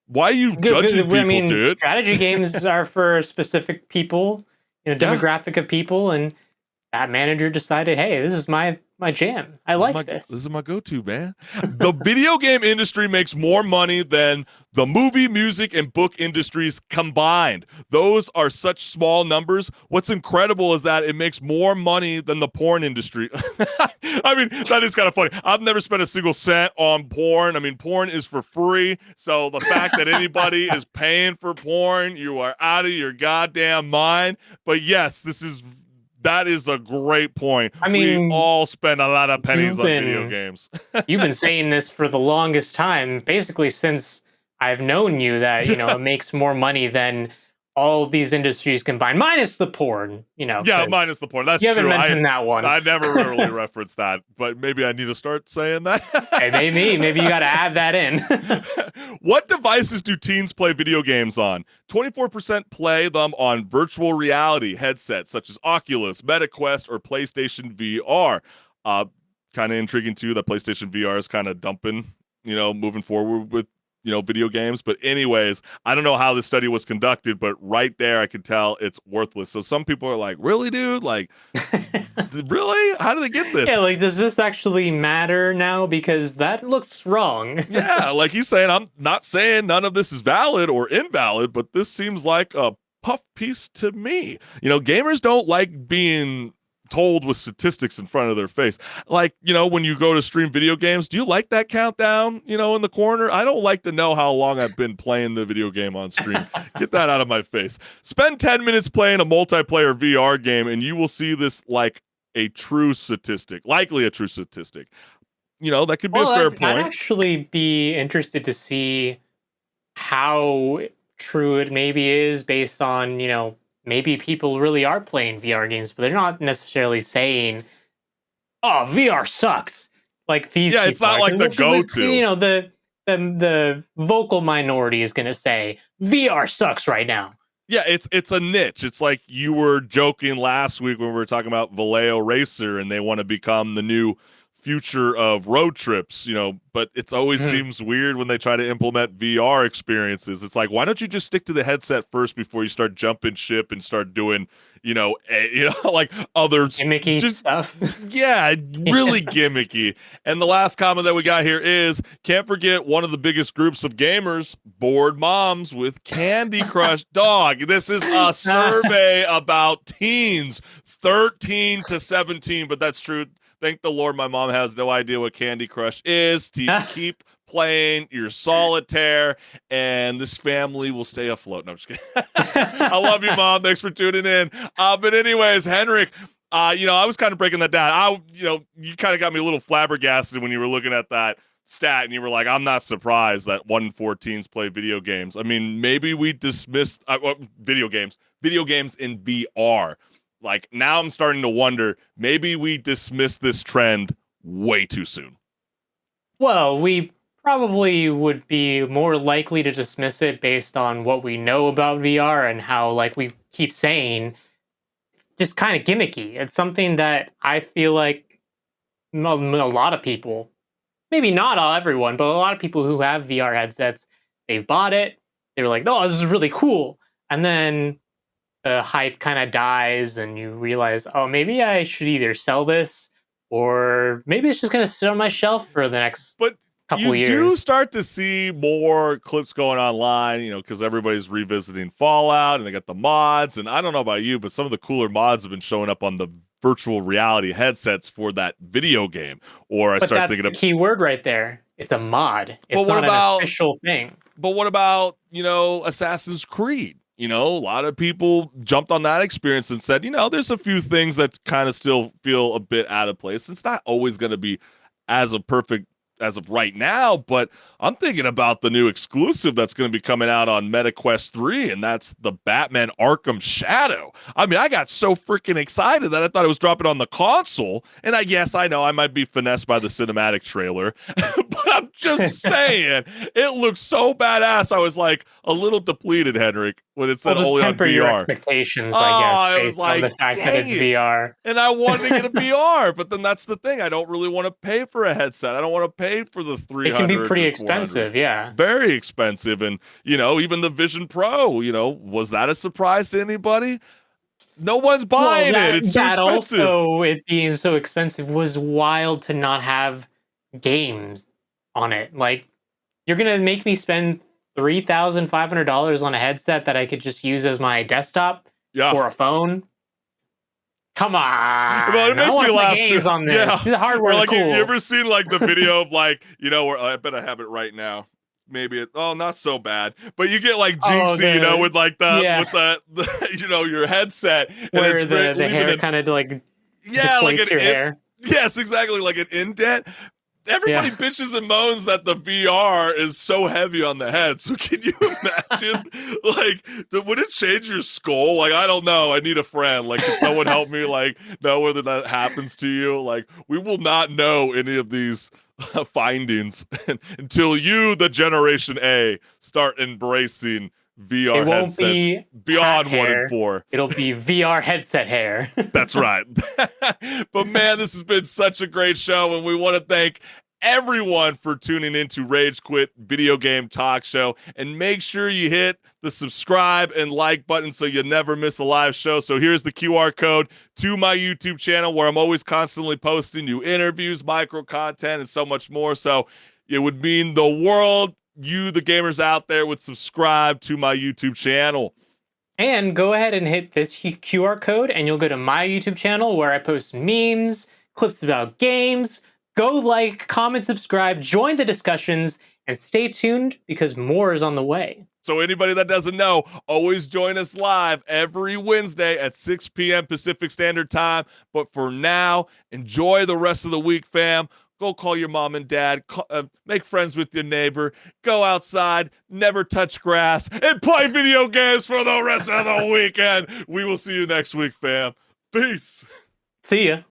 Why are you judging people, I mean, dude? Strategy games are for specific people, demographic of people, and that manager decided, hey, this is my jam. I like this. This is my go-to, man. The video game industry makes more money than the movie, music, and book industries combined. Those are such small numbers. What's incredible is that it makes more money than the porn industry. I mean, that is kind of funny. I've never spent a single cent on porn. I mean, porn is for free. So the fact that anybody is paying for porn, you are out of your goddamn mind. But yes, that is a great point. I mean, we all spend a lot of pennies on video games. You've been saying this for the longest time, basically since I've known you, that it makes more money than all these industries combined, minus the porn. Yeah, minus the porn. That's true. You haven't mentioned that one. I never really referenced that, but maybe I need to start saying that. Hey, maybe you got to add that in. What devices do teens play video games on? 24% play them on virtual reality headsets such as Oculus, MetaQuest, or PlayStation VR. Kind of intriguing too that PlayStation VR is kind of dumping, moving forward with video games. But anyways, I don't know how this study was conducted, but right there I could tell it's worthless. So some people are like, really, dude? Like, really? How do they get this? Yeah, like, does this actually matter now? Because that looks wrong. Yeah, like he's saying, I'm not saying none of this is valid or invalid, but this seems like a puff piece to me. Gamers don't like being told with statistics in front of their face. Like, when you go to stream video games, do you like that countdown, in the corner? I don't like to know how long I've been playing the video game on stream. Get that out of my face. Spend 10 minutes playing a multiplayer VR game and you will see this like a true statistic, likely a true statistic. That could be a fair point. I'd actually be interested to see how true it maybe is based on, maybe people really are playing VR games, but they're not necessarily saying, "Oh, VR sucks." Like these. Yeah, it's not like the go-to. The vocal minority is going to say VR sucks right now. Yeah, it's a niche. It's like you were joking last week when we were talking about Vallejo Racer, and they want to become the new future of road trips, but it's always seems weird when they try to implement VR experiences. It's like, why don't you just stick to the headset first before you start jumping ship and start doing, like other gimmicky stuff. Yeah, really gimmicky. And the last comment that we got here is, can't forget one of the biggest groups of gamers, bored moms with Candy Crush. Dog, this is a survey about teens, 13 to 17, but that's true. Thank the Lord my mom has no idea what Candy Crush is. Keep playing your solitaire, and this family will stay afloat. No, I'm just kidding. I love you, Mom. Thanks for tuning in. But anyways, HenricK, I was kind of breaking that down. You kind of got me a little flabbergasted when you were looking at that stat, and you were like, I'm not surprised that 1 in 4 teens play video games. I mean, maybe we dismissed video games in VR. Like, now I'm starting to wonder, maybe we dismissed this trend way too soon. Well, we probably would be more likely to dismiss it based on what we know about VR and how, like we keep saying, it's just kind of gimmicky. It's something that I feel like a lot of people, maybe not everyone, but a lot of people who have VR headsets, they've bought it. They were like, oh, this is really cool. And then the hype kind of dies and you realize, oh, maybe I should either sell this or maybe it's just going to sit on my shelf for the next couple years. You do start to see more clips going online, because everybody's revisiting Fallout and they got the mods. And I don't know about you, but some of the cooler mods have been showing up on the virtual reality headsets for that video game. Or that's the key word right there. It's a mod. It's not an official thing. But what about, Assassin's Creed? A lot of people jumped on that experience and said, there's a few things that kind of still feel a bit out of place. It's not always going to be as a perfect as of right now, but I'm thinking about the new exclusive that's going to be coming out on MetaQuest 3, and that's the Batman Arkham Shadow. I mean, I got so freaking excited that I thought it was dropping on the console, and I know I might be finessed by the cinematic trailer, but I'm just saying, it looks so badass. I was like a little depleted, Henrik, when it said Well, just only on temper your VR. expectations, Oh, I I guess, was based on the like, fact that it's dang it. VR. And I wanted to get a VR, but then that's the thing. I don't really want to pay for a headset. I don't want to pay for the 300. It can be pretty or 400. expensive, yeah. Very expensive. And, even the Vision Pro, was that a surprise to anybody? No one's buying it. It's too expensive. Also, it being so expensive was wild to not have games on it. Like, you're going to make me spend $3,500 on a headset that I could just use as my desktop or a phone? Come on. Well, it makes me laugh games too. on this. The hardware Or like, is cool. you ever seen like the video of like, where I bet I have it right now. Maybe not so bad, but you get like Jinxie, with like with the your headset, where and the hair kind of like like your hair. Yes, exactly, like an indent. Everybody bitches and moans that the VR is so heavy on the head. So can you imagine, would it change your skull? Like, I don't know. I need a friend. Like, can someone help me, know whether that happens to you? Like, we will not know any of these findings until you, the Generation A, start embracing VR it won't headsets be beyond hair. 1 and 4. It'll be VR headset hair. That's right. But man, this has been such a great show, and we want to thank everyone for tuning into Rage Quit Video Game Talk Show. And make sure you hit the subscribe and like button so you never miss a live show. So here's the QR code to my YouTube channel, where I'm always constantly posting new interviews, micro content, and so much more. So it would mean the world. You, the gamers out there, would subscribe to my YouTube channel. And go ahead and hit this QR code, and you'll go to my YouTube channel, where I post memes, clips about games. Go like, comment, subscribe, join the discussions, and stay tuned because more is on the way. So anybody that doesn't know, always join us live every Wednesday at 6 p.m. Pacific Standard Time. But for now, enjoy the rest of the week, fam. Go call your mom and dad, make friends with your neighbor, go outside, never touch grass, and play video games for the rest of the weekend. We will see you next week, fam. Peace. See ya.